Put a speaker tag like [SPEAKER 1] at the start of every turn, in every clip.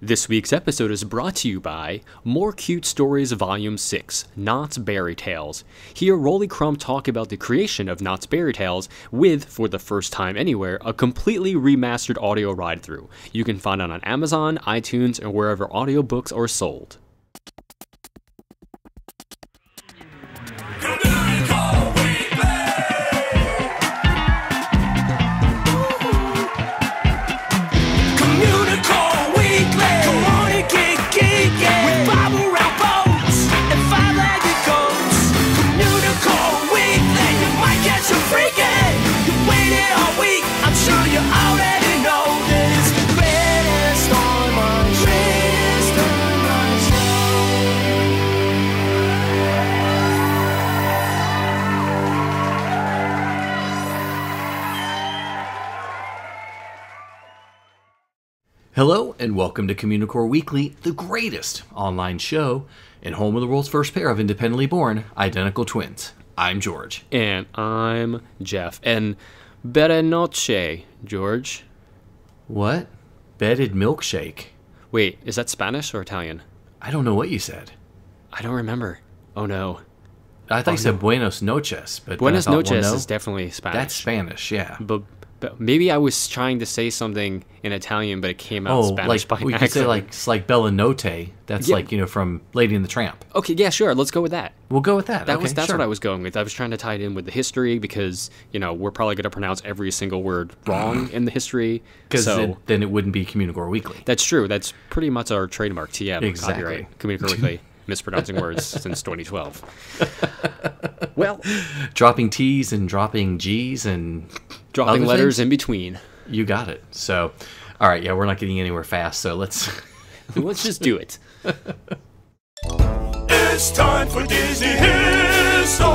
[SPEAKER 1] This week's episode is brought to you by More Cute Stories Volume 6, Knott's Berry Tales. Hear Rolly Crumb talk about the creation of Knott's Berry Tales with, for the first time anywhere, a completely remastered audio ride-through. You can find it on Amazon, iTunes, and wherever audiobooks are sold.
[SPEAKER 2] Communicore Weekly. Come on and get geeky. We bob around boats and five-legged goats. Communicore Weekly. You might get some freaking. You waited all week. I'm sure you already know that it's the greatest online show.
[SPEAKER 3] Hello and welcome to Communicore Weekly, the greatest online show and home of the world's first pair of independently born identical twins. I'm George.
[SPEAKER 1] And I'm Jeff. And buona noche, George.
[SPEAKER 3] What? Bedded milkshake?
[SPEAKER 1] Wait, is that Spanish or Italian?
[SPEAKER 3] I don't know what you said.
[SPEAKER 1] I don't remember. Oh no.
[SPEAKER 3] I thought you said buenos noches, but
[SPEAKER 1] Buenas
[SPEAKER 3] then I thought,
[SPEAKER 1] noches
[SPEAKER 3] well, no,
[SPEAKER 1] is definitely Spanish.
[SPEAKER 3] that's Spanish, yeah.
[SPEAKER 1] But maybe I was trying to say something in Italian, but it came out Spanish by
[SPEAKER 3] we could say
[SPEAKER 1] accident.
[SPEAKER 3] it's like Bella Notte. That's
[SPEAKER 1] Yeah.
[SPEAKER 3] like, from Lady and the Tramp.
[SPEAKER 1] Okay, yeah, sure. Let's go with that.
[SPEAKER 3] We'll go with that.
[SPEAKER 1] That's
[SPEAKER 3] sure.
[SPEAKER 1] what I was going with. I was trying to tie it in with the history because, we're probably going to pronounce every single word wrong in the history.
[SPEAKER 3] Because then it wouldn't be Communicore Weekly.
[SPEAKER 1] That's true. That's pretty much our trademark, TM.
[SPEAKER 3] Exactly.
[SPEAKER 1] Copyright. Communicore Weekly. Mispronouncing words since 2012. Well,
[SPEAKER 3] Dropping T's and dropping G's and
[SPEAKER 1] dropping
[SPEAKER 3] other
[SPEAKER 1] letters
[SPEAKER 3] things?
[SPEAKER 1] in between.
[SPEAKER 3] You got it. So, all right, yeah, we're not getting anywhere fast, so let's...
[SPEAKER 1] Let's just do it.
[SPEAKER 2] It's time for Disney History.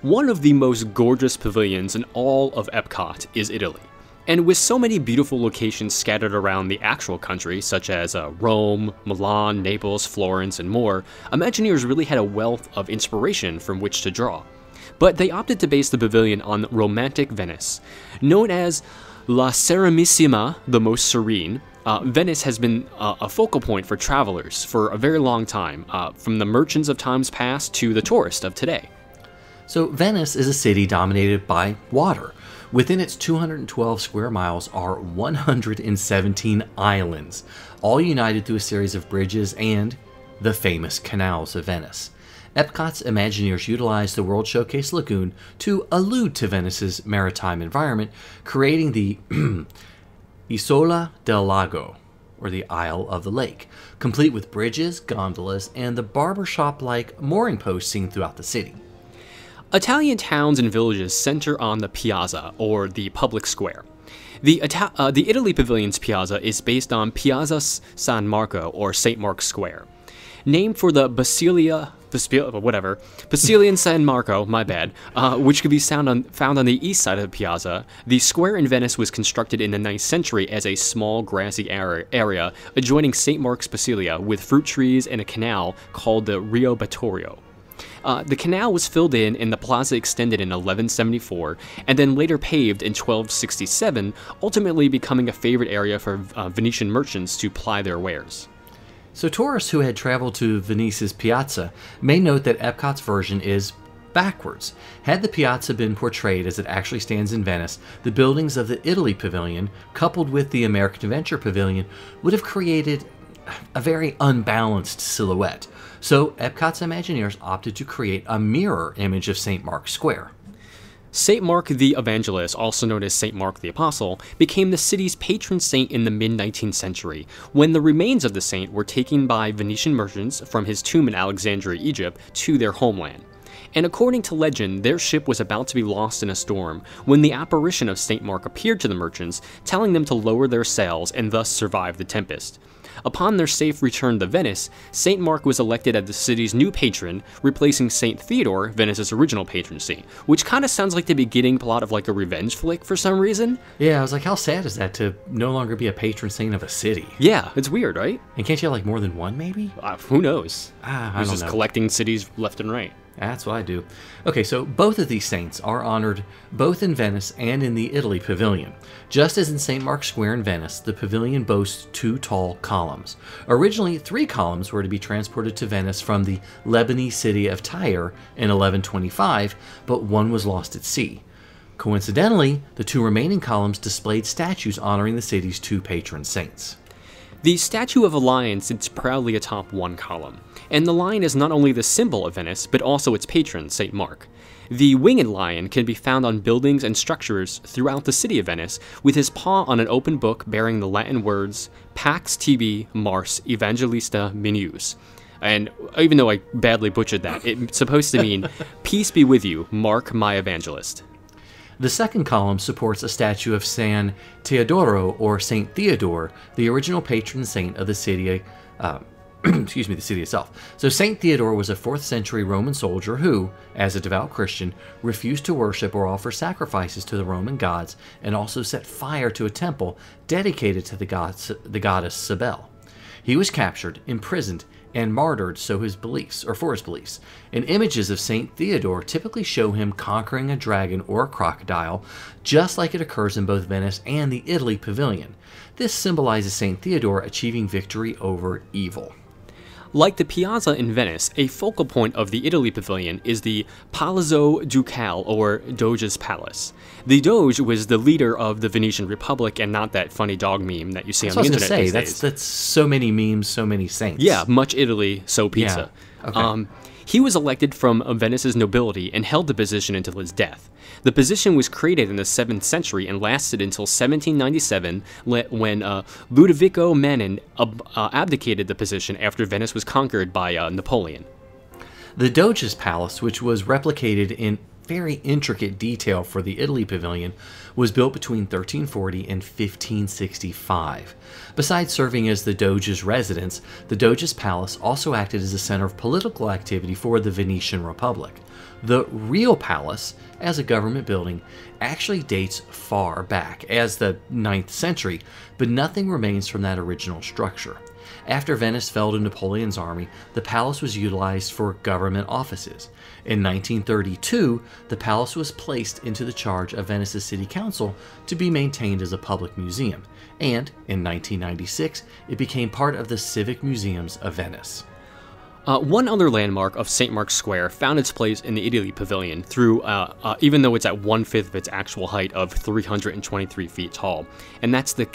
[SPEAKER 1] One of the most gorgeous pavilions in all of Epcot is Italy. And with so many beautiful locations scattered around the actual country, such as Rome, Milan, Naples, Florence, and more, Imagineers really had a wealth of inspiration from which to draw. But they opted to base the pavilion on romantic Venice. Known as La Serenissima, the most serene, Venice has been a focal point for travelers for a very long time, from the merchants of times past to the tourists of today.
[SPEAKER 3] So, Venice is a city dominated by water. Within its 212 square miles are 117 islands, all united through a series of bridges and the famous canals of Venice. Epcot's Imagineers utilized the World Showcase Lagoon to allude to Venice's maritime environment, creating the Isola del Lago, or the Isle of the Lake, complete with bridges, gondolas, and the barbershop-like mooring posts seen throughout the city.
[SPEAKER 1] Italian towns and villages center on the piazza, or the public square. The Italy Pavilion's piazza is based on Piazza San Marco, or St. Mark's Square. Named for the Basilian San Marco, my bad, which could be found on the east side of the piazza, the square in Venice was constructed in the 9th century as a small grassy area adjoining St. Mark's Basilia with fruit trees and a canal called the Rio Battorio. The canal was filled in and the plaza extended in 1174 and then later paved in 1267, ultimately becoming a favorite area for Venetian merchants to ply their wares.
[SPEAKER 3] So tourists who had traveled to Venice's piazza may note that Epcot's version is backwards. Had the piazza been portrayed as it actually stands in Venice, the buildings of the Italy Pavilion, coupled with the American Adventure Pavilion, would have created a very unbalanced silhouette. So Epcot's Imagineers opted to create a mirror image of St. Mark's Square.
[SPEAKER 1] St. Mark the Evangelist, also known as St. Mark the Apostle, became the city's patron saint in the mid-19th century, when the remains of the saint were taken by Venetian merchants from his tomb in Alexandria, Egypt, to their homeland. And according to legend, their ship was about to be lost in a storm when the apparition of St. Mark appeared to the merchants, telling them to lower their sails and thus survive the tempest. Upon their safe return to Venice, St. Mark was elected as the city's new patron, replacing St. Theodore, Venice's original patron saint, which kind of sounds like the beginning plot of like a revenge flick for some reason.
[SPEAKER 3] Yeah, I was like, how sad is that to no longer be a patron saint of a city?
[SPEAKER 1] Yeah, it's weird, right?
[SPEAKER 3] And can't you have like more than one, maybe?
[SPEAKER 1] Who knows?
[SPEAKER 3] I
[SPEAKER 1] He's
[SPEAKER 3] don't
[SPEAKER 1] just
[SPEAKER 3] know.
[SPEAKER 1] collecting cities left and right.
[SPEAKER 3] That's what I do. Okay, so both of these saints are honored both in Venice and in the Italy Pavilion. Just as in St. Mark's Square in Venice, the pavilion boasts 2 tall columns. Originally, 3 columns were to be transported to Venice from the Lebanese city of Tyre in 1125, but one was lost at sea. Coincidentally, the 2 remaining columns displayed statues honoring the city's 2 patron saints.
[SPEAKER 1] The Statue of a Lion sits proudly atop one column, and the lion is not only the symbol of Venice, but also its patron, St. Mark. The winged lion can be found on buildings and structures throughout the city of Venice, with his paw on an open book bearing the Latin words Pax tibi Mars Evangelista Minius. And even though I badly butchered that, it's supposed to mean, peace be with you, Mark my evangelist.
[SPEAKER 3] The second column supports a statue of San Teodoro, or Saint Theodore, the original patron saint of the city, the city itself. So Saint Theodore was a 4th century Roman soldier who, as a devout Christian, refused to worship or offer sacrifices to the Roman gods, and also set fire to a temple dedicated to the goddess Cybele. He was captured, imprisoned, and martyred for his beliefs. And images of Saint Theodore typically show him conquering a dragon or a crocodile, just like it occurs in both Venice and the Italy Pavilion. This symbolizes Saint Theodore achieving victory over evil.
[SPEAKER 1] Like the Piazza in Venice, a focal point of the Italy Pavilion is the Palazzo Ducale, or Doge's Palace. The Doge was the leader of the Venetian Republic, and not that funny dog meme that you see on the internet these days.
[SPEAKER 3] That's so many memes, so many saints.
[SPEAKER 1] Yeah, much Italy, so pizza.
[SPEAKER 3] Yeah. Okay.
[SPEAKER 1] He was elected from Venice's nobility and held the position until his death. The position was created in the 7th century and lasted until 1797, when Ludovico Manin abdicated the position after Venice was conquered by Napoleon.
[SPEAKER 3] The Doge's Palace, which was replicated in very intricate detail for the Italy Pavilion, was built between 1340 and 1565. Besides serving as the Doge's residence, the Doge's Palace also acted as a center of political activity for the Venetian Republic. The real palace, as a government building, actually dates far back, as the 9th century, but nothing remains from that original structure. After Venice fell to Napoleon's army, the palace was utilized for government offices. In 1932, the palace was placed into the charge of Venice's city council to be maintained as a public museum, and in 1996, it became part of the Civic Museums of Venice.
[SPEAKER 1] One other landmark of St. Mark's Square found its place in the Italy Pavilion through, even though it's at 1/5 of its actual height of 323 feet tall, and that's the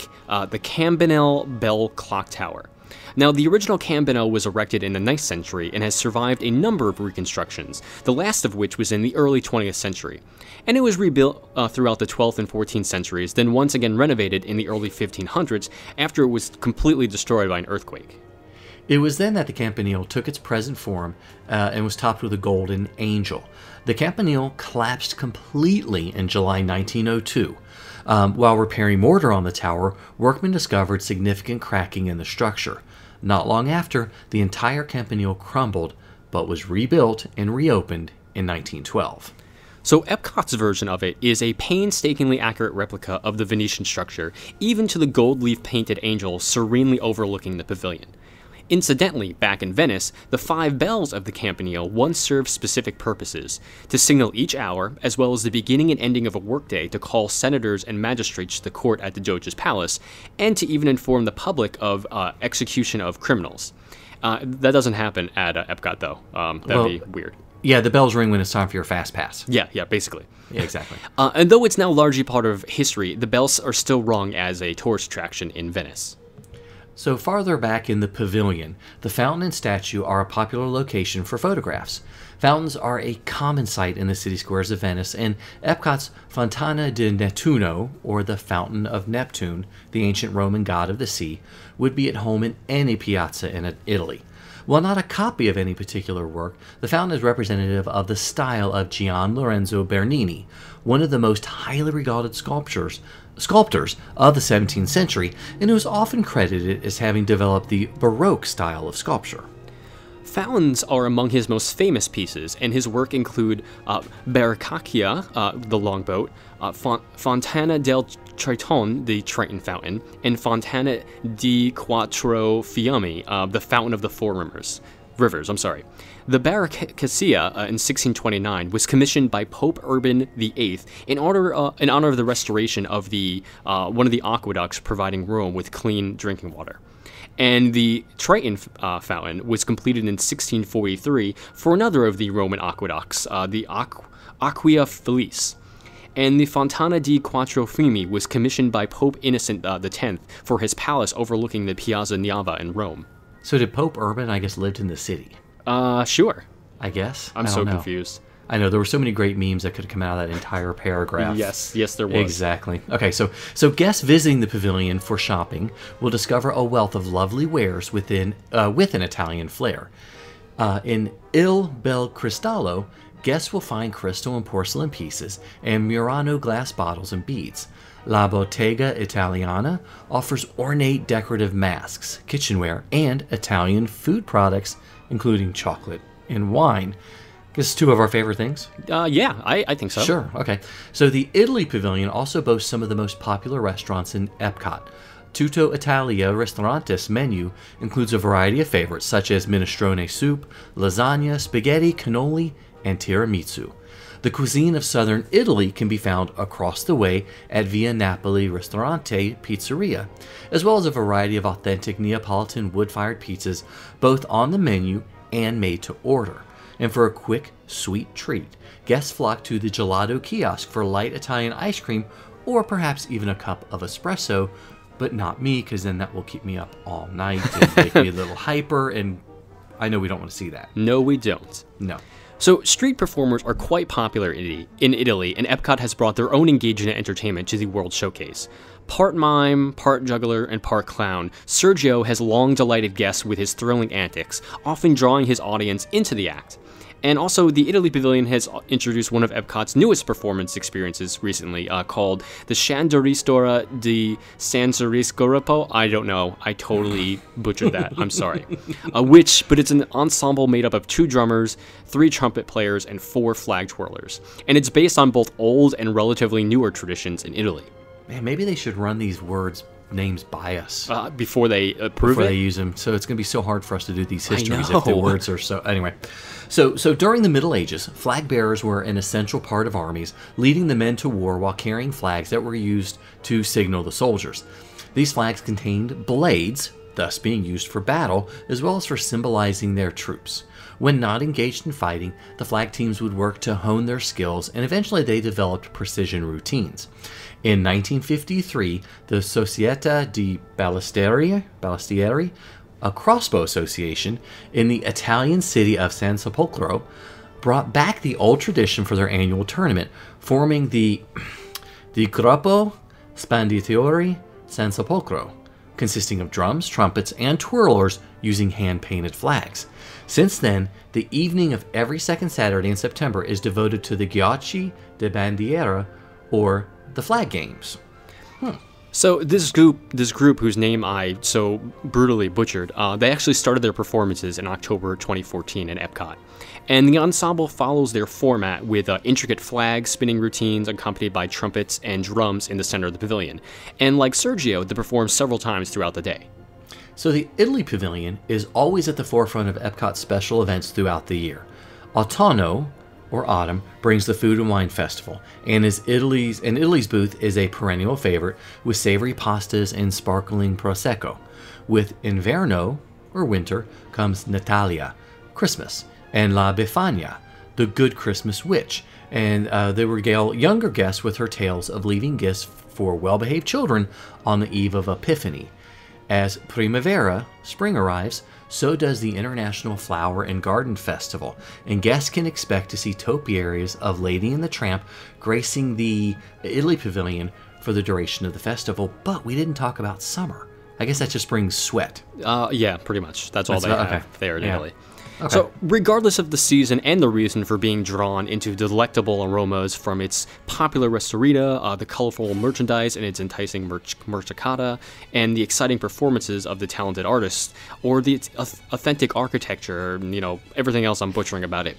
[SPEAKER 1] Campanile Bell Clock Tower. Now, the original campanile was erected in the 9th century and has survived a number of reconstructions, the last of which was in the early 20th century. And it was rebuilt throughout the 12th and 14th centuries, then once again renovated in the early 1500s after it was completely destroyed by an earthquake.
[SPEAKER 3] It was then that the campanile took its present form and was topped with a golden angel. The campanile collapsed completely in July 1902. While repairing mortar on the tower, workmen discovered significant cracking in the structure. Not long after, the entire campanile crumbled, but was rebuilt and reopened in 1912.
[SPEAKER 1] So Epcot's version of it is a painstakingly accurate replica of the Venetian structure, even to the gold leaf painted angel serenely overlooking the pavilion. Incidentally, back in Venice, the 5 bells of the campanile once served specific purposes: to signal each hour, as well as the beginning and ending of a workday to call senators and magistrates to the court at the Doge's Palace, and to even inform the public of execution of criminals. That doesn't happen at Epcot, though. That'd be weird.
[SPEAKER 3] Yeah, the bells ring when it's time for your fast pass.
[SPEAKER 1] Yeah, basically.
[SPEAKER 3] Yeah, exactly.
[SPEAKER 1] And though it's now largely part of history, the bells are still rung as a tourist attraction in Venice.
[SPEAKER 3] So farther back in the pavilion, the fountain and statue are a popular location for photographs. Fountains are a common sight in the city squares of Venice, and Epcot's Fontana di Nettuno, or the Fountain of Neptune, the ancient Roman god of the sea, would be at home in any piazza in Italy. While not a copy of any particular work, the fountain is representative of the style of Gian Lorenzo Bernini, one of the most highly regarded sculptors of the 17th century, and who is often credited as having developed the Baroque style of sculpture.
[SPEAKER 1] Fountains are among his most famous pieces, and his work include Barcaccia, the longboat, Fontana del Triton, the Triton Fountain, and Fontana di Quattro Fiummi, the Fountain of the Four Rivers. Rivers, I'm sorry. The Barracacia in 1629 was commissioned by Pope Urban VIII in honor of the restoration of the one of the aqueducts providing Rome with clean drinking water. And the Triton fountain was completed in 1643 for another of the Roman aqueducts, the Aquia Felice. And the Fontana di Quattro Fiumi was commissioned by Pope Innocent X for his palace overlooking the Piazza Niava in Rome.
[SPEAKER 3] So did Pope Urban, I guess, lived in the city?
[SPEAKER 1] Sure.
[SPEAKER 3] I guess.
[SPEAKER 1] I'm so confused.
[SPEAKER 3] I know, there were so many great memes that could have come out of that entire paragraph.
[SPEAKER 1] Yes, there was.
[SPEAKER 3] Exactly. Okay, so guests visiting the pavilion for shopping will discover a wealth of lovely wares with an Italian flair. In Il Bel Cristallo, guests will find crystal and porcelain pieces and Murano glass bottles and beads. La Bottega Italiana offers ornate decorative masks, kitchenware, and Italian food products, including chocolate and wine. Guess two of our favorite things?
[SPEAKER 1] Yeah, I think so.
[SPEAKER 3] Sure, okay. So the Italy Pavilion also boasts some of the most popular restaurants in Epcot. Tutto Italia Ristorante's menu includes a variety of favorites such as minestrone soup, lasagna, spaghetti, cannoli, and tiramisu. The cuisine of southern Italy can be found across the way at Via Napoli Ristorante Pizzeria, as well as a variety of authentic Neapolitan wood-fired pizzas, both on the menu and made to order. And for a quick, sweet treat, guests flock to the gelato kiosk for light Italian ice cream or perhaps even a cup of espresso, but not me, because then that will keep me up all night and make me a little hyper, and I know we don't want to see that.
[SPEAKER 1] No, we don't.
[SPEAKER 3] No.
[SPEAKER 1] So, street performers are quite popular in Italy, and Epcot has brought their own engaging entertainment to the World Showcase. Part mime, part juggler, and part clown, Sergio has long delighted guests with his thrilling antics, often drawing his audience into the act. And also, the Italy Pavilion has introduced one of Epcot's newest performance experiences recently, called the Shandoristora di Sanseriscorapo. I don't know. I totally butchered that. I'm sorry. But it's an ensemble made up of 2 drummers, 3 trumpet players, and 4 flag twirlers. And it's based on both old and relatively newer traditions in Italy.
[SPEAKER 3] Man, maybe they should run these names by us
[SPEAKER 1] before they approve
[SPEAKER 3] they use them. So it's going to be so hard for us to do these histories if the words are so... Anyway, so during the Middle Ages, flag bearers were an essential part of armies, leading the men to war while carrying flags that were used to signal the soldiers. These flags contained blades, thus being used for battle, as well as for symbolizing their troops. When not engaged in fighting, the flag teams would work to hone their skills, and eventually they developed precision routines. In 1953, the Società di Balistieri, a crossbow association in the Italian city of San Sepolcro, brought back the old tradition for their annual tournament, forming the Gruppo Spanditori San Sepolcro, consisting of drums, trumpets, and twirlers using hand-painted flags. Since then, the evening of every second Saturday in September is devoted to the Giochi de Bandiera, or the flag games.
[SPEAKER 1] So this group whose name I so brutally butchered, they actually started their performances in October 2014 in Epcot. And the ensemble follows their format with intricate flag spinning routines accompanied by trumpets and drums in the center of the pavilion. And like Sergio, they perform several times throughout the day.
[SPEAKER 3] So the Italy Pavilion is always at the forefront of Epcot's special events throughout the year. Autunno, or autumn, brings the Food and Wine Festival, and Italy's booth is a perennial favorite with savory pastas and sparkling prosecco. With Inverno, or winter, comes Natalia, Christmas, and La Befania, the Good Christmas Witch, and they regale younger guests with her tales of leaving gifts for well-behaved children on the eve of Epiphany. As Primavera, spring, arrives, so does the International Flower and Garden Festival, and guests can expect to see topiaries of Lady and the Tramp gracing the Italy Pavilion for the duration of the festival. But we didn't talk about summer. I guess that just brings sweat.
[SPEAKER 1] Yeah, pretty much. That's all they have there in Italy.
[SPEAKER 3] Okay.
[SPEAKER 1] So, regardless of the season and the reason for being drawn into delectable aromas from its popular Restorita, the colorful merchandise and its enticing mercicata, and the exciting performances of the talented artists, or the authentic architecture, everything else I'm butchering about it,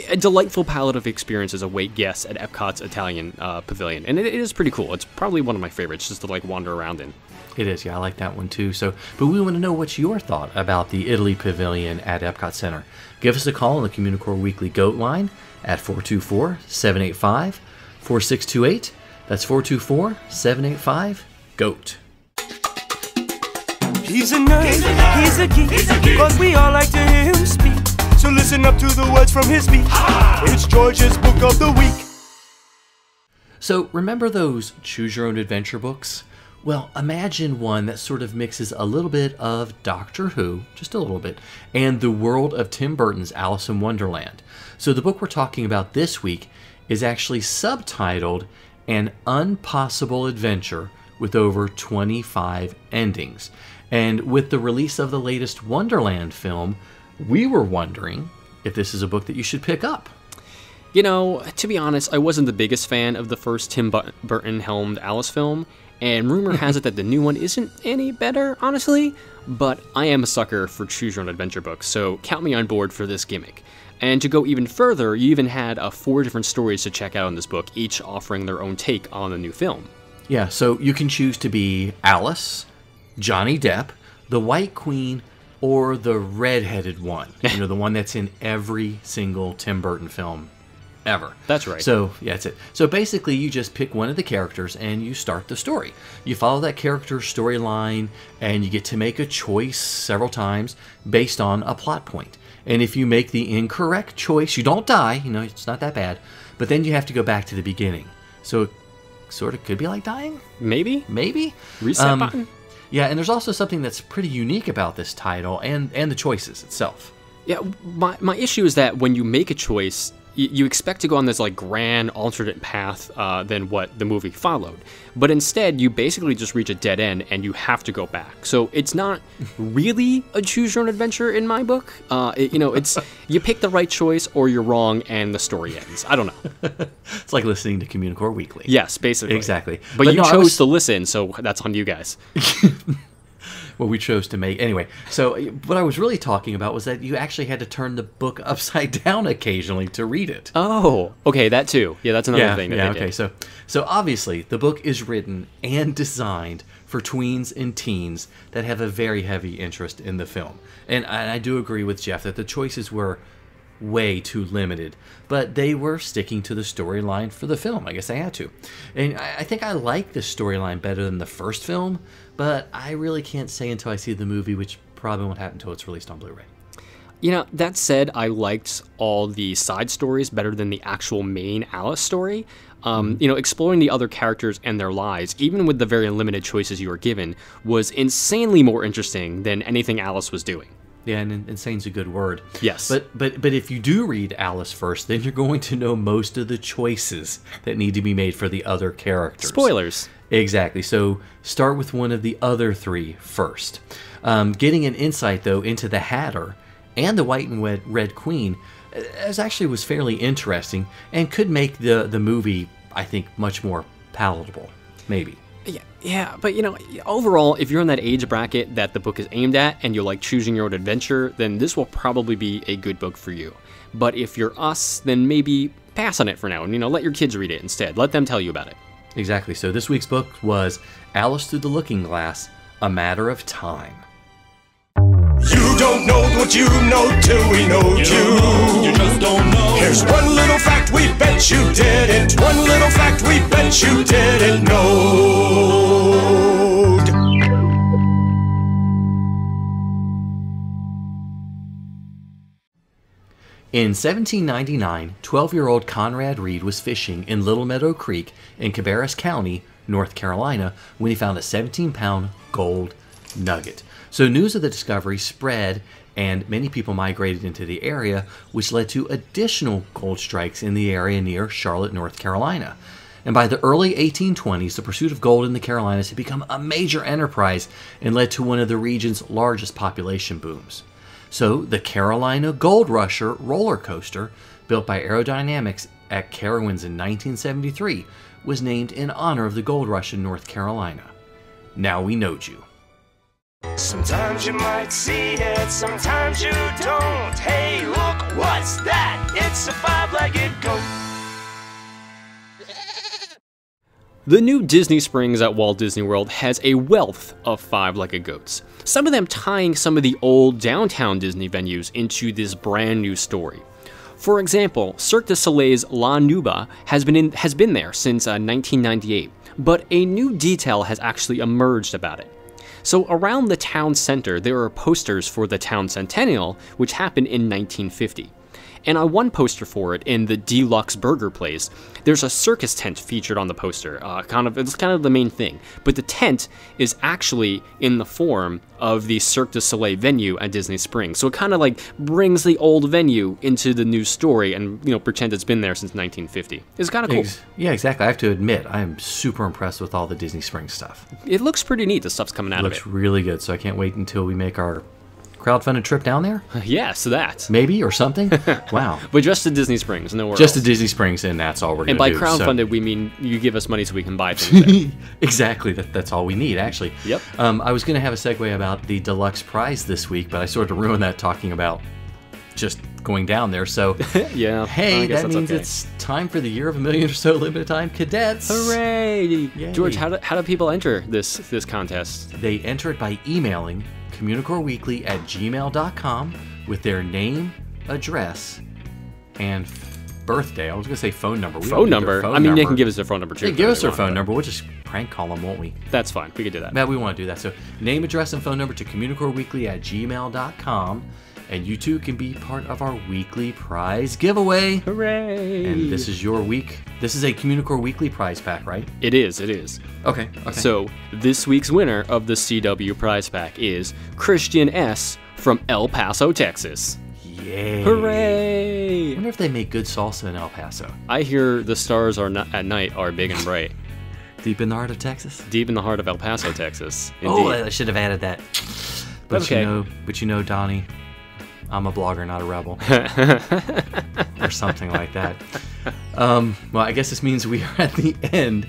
[SPEAKER 1] a delightful palette of experiences await guests at Epcot's Italian Pavilion, and it is pretty cool. It's probably one of my favorites just to wander around in.
[SPEAKER 3] It is, yeah, I like that one too. But we want to know what's your thought about the Italy Pavilion at Epcot. Epcot Center. Give us a call on the Communicore Weekly Goat line at 424-785-4628. That's 424-785-GOAT.
[SPEAKER 2] He's a nerd, he's a geek, but we all like to hear him speak. So listen up to the words from his speech. It's George's Book of the Week.
[SPEAKER 3] So remember those Choose Your Own Adventure books? Well, imagine one that sort of mixes a little bit of Doctor Who, just a little bit, and the world of Tim Burton's Alice in Wonderland. So the book we're talking about this week is actually subtitled An Unpossible Adventure with over 25 endings. And with the release of the latest Wonderland film, we were wondering if this is a book that you should pick up.
[SPEAKER 1] You know, to be honest, I wasn't the biggest fan of the first Tim Burton-helmed Alice film, and rumor has it that the new one isn't any better, honestly, but I am a sucker for Choose Your Own Adventure books, so count me on board for this gimmick. And to go even further, you even had 4 different stories to check out in this book, each offering their own take on the new film.
[SPEAKER 3] Yeah, so you can choose to be Alice, Johnny Depp, the White Queen, or the red-headed one. You know, the one that's in every single Tim Burton film ever.
[SPEAKER 1] That's right.
[SPEAKER 3] So, yeah, that's it. So basically, you just pick one of the characters and you start the story. You follow that character's storyline, and you get to make a choice several times based on a plot point. And if you make the incorrect choice, you don't die. You know, it's not that bad. But then you have to go back to the beginning. So it sort of could be like dying?
[SPEAKER 1] Maybe? Reset button?
[SPEAKER 3] Yeah, and there's also something that's pretty unique about this title and the choices itself.
[SPEAKER 1] Yeah, my issue is that when you make a choice, you expect to go on this like grand alternate path than what the movie followed. But instead, you basically just reach a dead end and you have to go back. So it's not really a choose your own adventure in my book. It's you pick the right choice or you're wrong and the story ends. I don't know.
[SPEAKER 3] It's like listening to Communicore Weekly.
[SPEAKER 1] Yes, basically.
[SPEAKER 3] Exactly.
[SPEAKER 1] But you chose to listen, so that's on you guys.
[SPEAKER 3] Well, we chose to make... Anyway, so what I was really talking about was that you actually had to turn the book upside down occasionally to read it.
[SPEAKER 1] Oh, okay, that too. Yeah, that's another thing that they did.
[SPEAKER 3] So obviously, the book is written and designed for tweens and teens that have a very heavy interest in the film. And I do agree with Jeff that the choices were way too limited, but they were sticking to the storyline for the film. I guess they had to. And I think I like this storyline better than the first film, but I really can't say until I see the movie, which probably won't happen until it's released on Blu-ray.
[SPEAKER 1] You know, that said, I liked all the side stories better than the actual main Alice story. Exploring the other characters and their lives, even with the very limited choices you were given, was insanely more interesting than anything Alice was doing.
[SPEAKER 3] Yeah, and insane's a good word.
[SPEAKER 1] Yes.
[SPEAKER 3] But if you do read Alice first, then you're going to know most of the choices that need to be made for the other characters.
[SPEAKER 1] Spoilers. Exactly.
[SPEAKER 3] So start with one of the other 3 first. Getting an insight, though, into the Hatter and the White and Red Queen was fairly interesting and could make the movie, I think, much more palatable. Maybe.
[SPEAKER 1] Yeah, but overall, if you're in that age bracket that the book is aimed at and you like choosing your own adventure, then this will probably be a good book for you. But if you're us, then maybe pass on it for now and, let your kids read it instead. Let them tell you about it.
[SPEAKER 3] Exactly. So this week's book was Alice Through the Looking Glass, A Matter of Time.
[SPEAKER 2] You don't know what you know till we know you. You just don't know. Here's one little fact we bet you didn't. One little fact we bet you didn't know.
[SPEAKER 3] In 1799, 12-year-old Conrad Reed was fishing in Little Meadow Creek in Cabarrus County, North Carolina, when he found a 17-pound gold nugget. So news of the discovery spread, and many people migrated into the area, which led to additional gold strikes in the area near Charlotte, North Carolina. And by the early 1820s, the pursuit of gold in the Carolinas had become a major enterprise and led to one of the region's largest population booms. So the Carolina Gold Rusher roller coaster, built by Aerodynamics at Carowinds in 1973, was named in honor of the gold rush in North Carolina. Now we know you.
[SPEAKER 2] Sometimes you might see it, sometimes you don't. Hey, look, what's that? It's a 5-legged goat.
[SPEAKER 1] The new Disney Springs at Walt Disney World has a wealth of five-legged goats, some of them tying some of the old downtown Disney venues into this brand new story. For example, Cirque du Soleil's La Nouba has been there since 1998, but a new detail has actually emerged about it. So around the town center, there are posters for the town centennial, which happened in 1950. And on one poster for it, in the Deluxe Burger Place, there's a circus tent featured on the poster. It's kind of the main thing. But the tent is actually in the form of the Cirque du Soleil venue at Disney Springs. So it kind of like brings the old venue into the new story and, pretend it's been there since 1950. It's kind of cool.
[SPEAKER 3] Yeah, exactly. I have to admit, I am super impressed with all the Disney Springs stuff.
[SPEAKER 1] It looks pretty neat, the stuff's coming out of it.
[SPEAKER 3] Looks really good, so I can't wait until we make our crowdfunded trip down there?
[SPEAKER 1] Yes, that.
[SPEAKER 3] Maybe, or something? Wow.
[SPEAKER 1] But just to Disney Springs, nowhere else.
[SPEAKER 3] Just to Disney Springs, and that's all we're going to do.
[SPEAKER 1] And by crowdfunded, we mean you give us money so we can buy things.
[SPEAKER 3] Exactly. That's all we need, actually.
[SPEAKER 1] Yep.
[SPEAKER 3] I was going to have a segue about the deluxe prize this week, but I sort of ruined that talking about just going down there. So,
[SPEAKER 1] yeah.
[SPEAKER 3] Hey, that means it's time for the Year of a Million or So limited time cadets.
[SPEAKER 1] Hooray!
[SPEAKER 3] Yay.
[SPEAKER 1] George, how do people enter this contest?
[SPEAKER 3] They enter it by emailing communicoreweekly@gmail.com with their name, address, and birthday. I was going to say phone number.
[SPEAKER 1] Phone number? They can give us their phone number too.
[SPEAKER 3] They give us their phone number. We'll just prank call them, won't we?
[SPEAKER 1] That's fine. We can do that.
[SPEAKER 3] Yeah, we want to do that. So name, address, and phone number to communicoreweekly@gmail.com. And you too can be part of our weekly prize giveaway.
[SPEAKER 1] Hooray!
[SPEAKER 3] And this is your week. This is a Communicore Weekly prize pack, right?
[SPEAKER 1] It is.
[SPEAKER 3] Okay.
[SPEAKER 1] So, this week's winner of the CW prize pack is Christian S. from El Paso, Texas.
[SPEAKER 3] Yay!
[SPEAKER 1] Hooray!
[SPEAKER 3] I wonder if they make good salsa in El Paso.
[SPEAKER 1] I hear the stars at night are big and bright.
[SPEAKER 3] Deep in the heart of Texas?
[SPEAKER 1] Deep in the heart of El Paso, Texas. Indeed.
[SPEAKER 3] Oh, I should have added that. But
[SPEAKER 1] okay.
[SPEAKER 3] you know, Donnie, I'm a blogger, not a rebel. Or something like that. Well, I guess this means we are at the end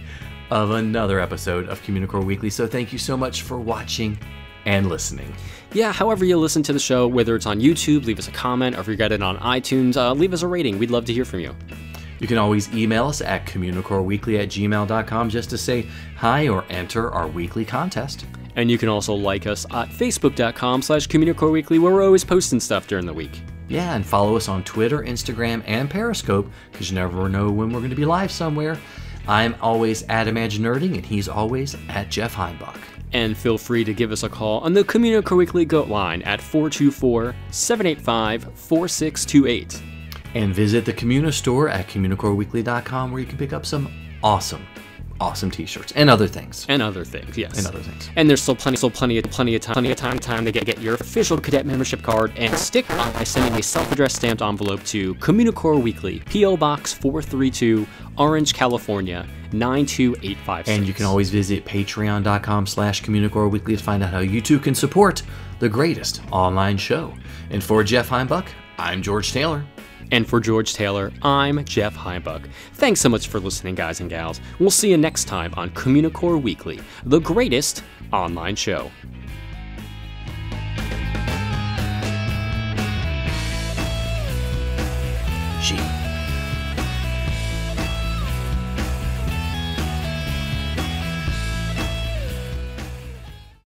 [SPEAKER 3] of another episode of Communicore Weekly, so thank you so much for watching and listening.
[SPEAKER 1] Yeah, however you listen to the show, whether it's on YouTube, leave us a comment, or if you got it on iTunes, leave us a rating. We'd love to hear from you.
[SPEAKER 3] You can always email us at communicoreweekly@gmail.com just to say hi or enter our weekly contest.
[SPEAKER 1] And you can also like us at facebook.com/Communicore Weekly, where we're always posting stuff during the week.
[SPEAKER 3] Yeah, and follow us on Twitter, Instagram, and Periscope, because you never know when we're going to be live somewhere. I'm always at Imaginerding, and he's always at Jeff Heinbach.
[SPEAKER 1] And feel free to give us a call on the Communicore Weekly Goat line at 424-785-4628.
[SPEAKER 3] And visit the Communa store at communicoreweekly.com, where you can pick up some awesome t-shirts and other things.
[SPEAKER 1] And other things, yes.
[SPEAKER 3] And other things.
[SPEAKER 1] And there's still plenty of time to get your official cadet membership card and sticker by sending a self-addressed stamped envelope to Communicore Weekly, P.O. Box 432, Orange, California, 92856.
[SPEAKER 3] And you can always visit patreon.com/Communicore Weekly to find out how you too can support the greatest online show. And for Jeff Heinbach, I'm George Taylor.
[SPEAKER 1] And for George Taylor, I'm Jeff Heinbach. Thanks so much for listening, guys and gals. We'll see you next time on Communicore Weekly, the greatest online show.
[SPEAKER 3] Sheep.